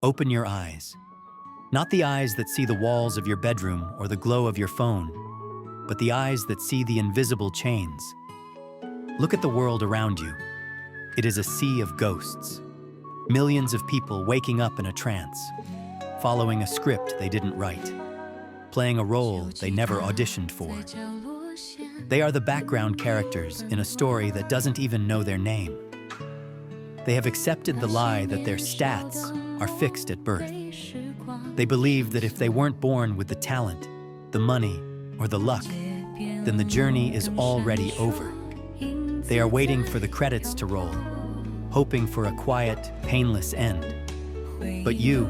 Open your eyes. Not the eyes that see the walls of your bedroom or the glow of your phone, but the eyes that see the invisible chains. Look at the world around you. It is a sea of ghosts. Millions of people waking up in a trance, following a script they didn't write, playing a role they never auditioned for. They are the background characters in a story that doesn't even know their name. They have accepted the lie that their stats are fixed at birth. They believe that if they weren't born with the talent, the money, or the luck, then the journey is already over. They are waiting for the credits to roll, hoping for a quiet, painless end. But you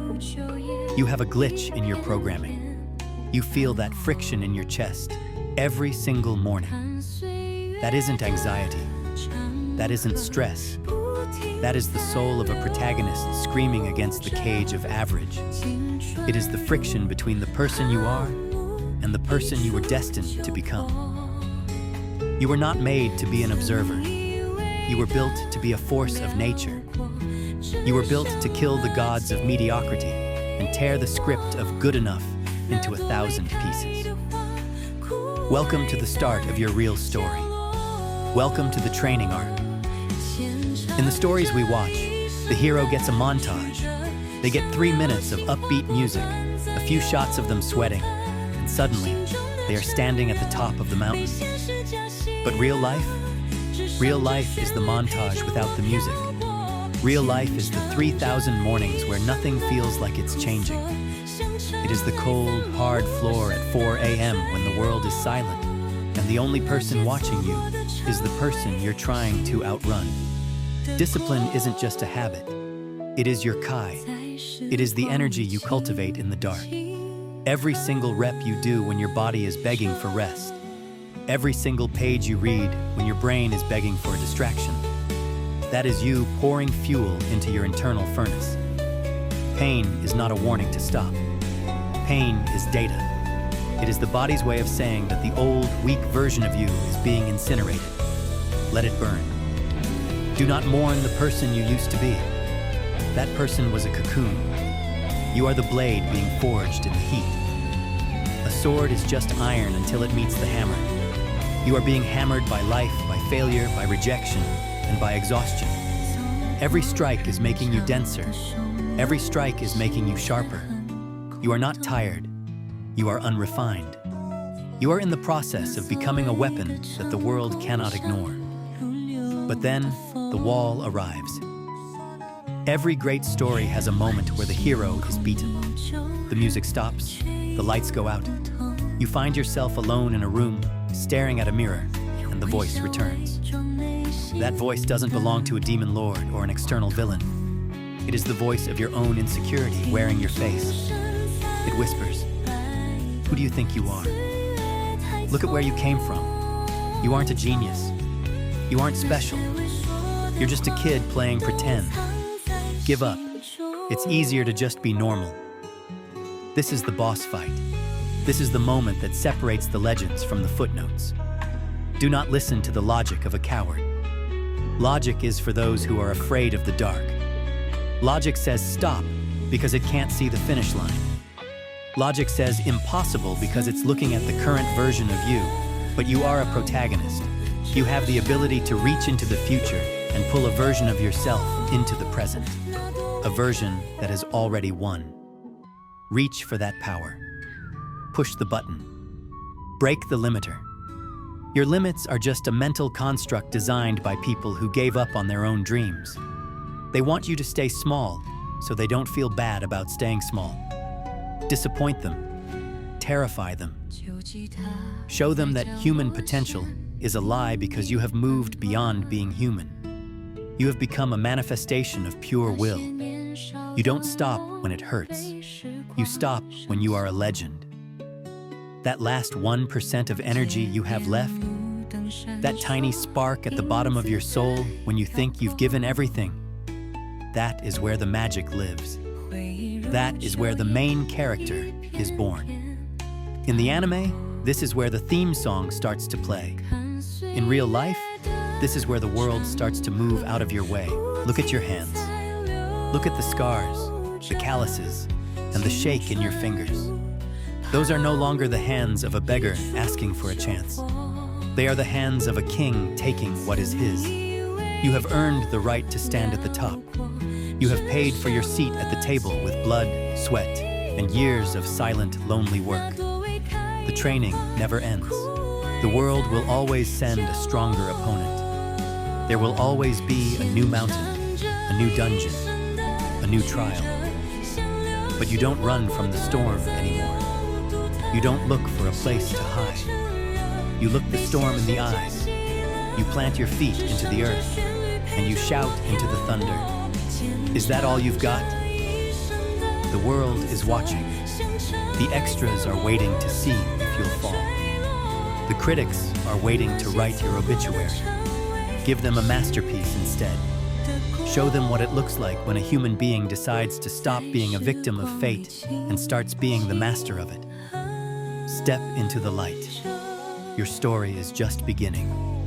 have a glitch in your programming. You feel that friction in your chest every single morning. That isn't anxiety. That isn't stress. That is the soul of a protagonist screaming against the cage of average. It is the friction between the person you are and the person you were destined to become. You were not made to be an observer. You were built to be a force of nature. You were built to kill the gods of mediocrity and tear the script of good enough into 1,000 pieces. Welcome to the start of your real story. Welcome to the training arc. In the stories we watch, the hero gets a montage. They get 3 minutes of upbeat music, a few shots of them sweating, and suddenly, they are standing at the top of the mountain. But real life is the montage without the music. Real life is the 3,000 mornings where nothing feels like it's changing. It is the cold, hard floor at 4 a.m. when the world is silent, and the only person watching you is the person you're trying to outrun. Discipline isn't just a habit. It is your kai. It is the energy you cultivate in the dark. Every single rep you do when your body is begging for rest. Every single page you read when your brain is begging for a distraction. That is you pouring fuel into your internal furnace. Pain is not a warning to stop. Pain is data. It is the body's way of saying that the old, weak version of you is being incinerated. Let it burn. Do not mourn the person you used to be. That person was a cocoon. You are the blade being forged in the heat. A sword is just iron until it meets the hammer. You are being hammered by life, by failure, by rejection, and by exhaustion. Every strike is making you denser. Every strike is making you sharper. You are not tired. You are unrefined. You are in the process of becoming a weapon that the world cannot ignore. But then, the wall arrives. Every great story has a moment where the hero is beaten. The music stops, the lights go out. You find yourself alone in a room, staring at a mirror, and the voice returns. That voice doesn't belong to a demon lord or an external villain. It is the voice of your own insecurity wearing your face. It whispers, "Who do you think you are? Look at where you came from. You aren't a genius. You aren't special. You're just a kid playing pretend. Give up. It's easier to just be normal." This is the boss fight. This is the moment that separates the legends from the footnotes. Do not listen to the logic of a coward. Logic is for those who are afraid of the dark. Logic says stop because it can't see the finish line. Logic says impossible because it's looking at the current version of you, but you are a protagonist. You have the ability to reach into the future and pull a version of yourself into the present. A version that has already won. Reach for that power. Push the button. Break the limiter. Your limits are just a mental construct designed by people who gave up on their own dreams. They want you to stay small so they don't feel bad about staying small. Disappoint them. Terrify them. Show them that human potential is a lie because you have moved beyond being human. You have become a manifestation of pure will. You don't stop when it hurts. You stop when you are a legend. That last 1% of energy you have left, that tiny spark at the bottom of your soul when you think you've given everything, that is where the magic lives. That is where the main character is born. In the anime, this is where the theme song starts to play. In real life, this is where the world starts to move out of your way. Look at your hands. Look at the scars. the calluses, and the shake in your fingers. Those are no longer the hands of a beggar asking for a chance. They are the hands of a king taking what is his. You have earned the right to stand at the top. You have paid for your seat at the table with blood, sweat, and years of silent, lonely work. The training never ends. The world will always send a stronger opponent. There will always be a new mountain, a new dungeon, a new trial. But you don't run from the storm anymore. You don't look for a place to hide. You look the storm in the eyes. You plant your feet into the earth, and you shout into the thunder. Is that all you've got? The world is watching. The extras are waiting to see if you'll fall. The critics are waiting to write your obituary. Give them a masterpiece instead. Show them what it looks like when a human being decides to stop being a victim of fate and starts being the master of it. Step into the light. Your story is just beginning.